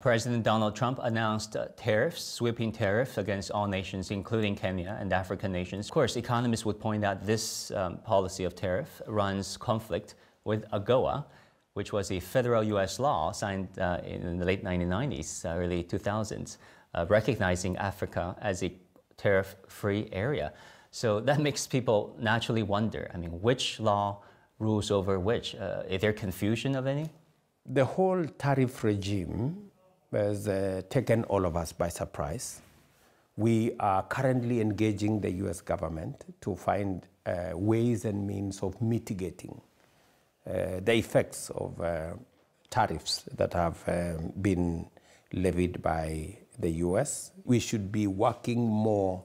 President Donald Trump announced tariffs, sweeping tariffs against all nations, including Kenya and African nations. Of course, economists would point out this policy of tariff runs conflict with AGOA, which was a federal U.S. law signed in the late 1990s, early 2000s, recognizing Africa as a tariff-free area. So that makes people naturally wonder, which law rules over which? Is there confusion of any? The whole tariff regime has taken all of us by surprise. We are currently engaging the U.S. government to find ways and means of mitigating the effects of tariffs that have been levied by the U.S. We should be working more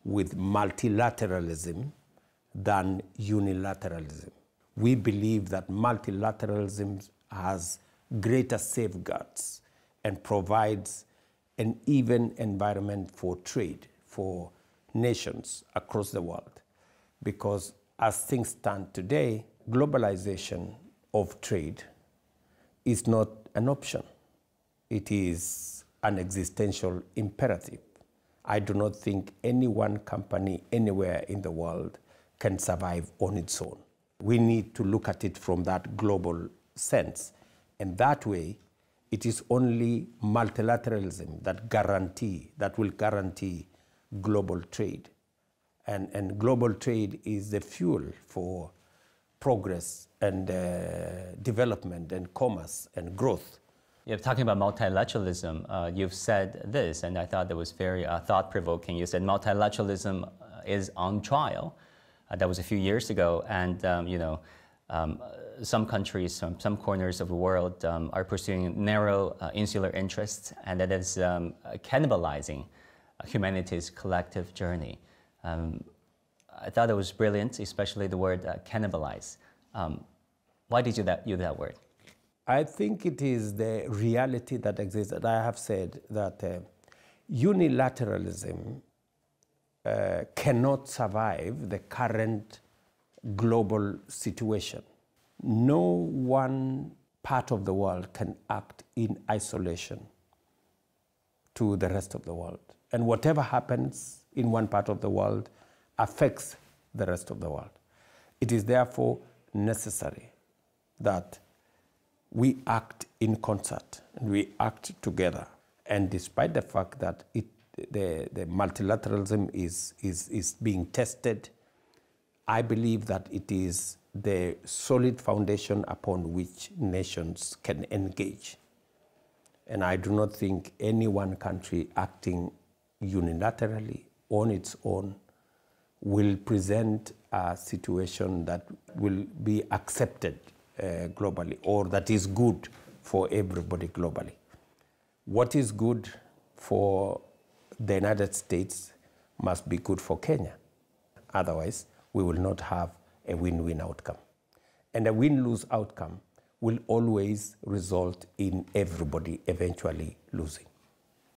with multilateralism than unilateralism. We believe that multilateralism has greater safeguards and provides an even environment for trade for nations across the world. Because as things stand today, globalization of trade is not an option. It is an existential imperative. I do not think any one company anywhere in the world can survive on its own. We need to look at it from that global sense. And that way, it is only multilateralism that will guarantee global trade. And global trade is the fuel for progress and development and commerce and growth. You're talking about multilateralism. You've said this, and I thought that was very thought-provoking. You said multilateralism is on trial. That was a few years ago, and some countries, some corners of the world are pursuing narrow insular interests, and that is cannibalizing humanity's collective journey. I thought it was brilliant, especially the word cannibalize. Why did you use that word? I think it is the reality that exists. That I have said that unilateralism cannot survive the current global situation. No one part of the world can act in isolation to the rest of the world. And whatever happens in one part of the world affects the rest of the world. It is therefore necessary that we act in concert and we act together. And despite the fact that the multilateralism is being tested, I believe that it is the solid foundation upon which nations can engage. And I do not think any one country acting unilaterally on its own will present a situation that will be accepted globally, or that is good for everybody globally. What is good for the United States must be good for Kenya. Otherwise, we will not have a win-win outcome. And a win-lose outcome will always result in everybody eventually losing.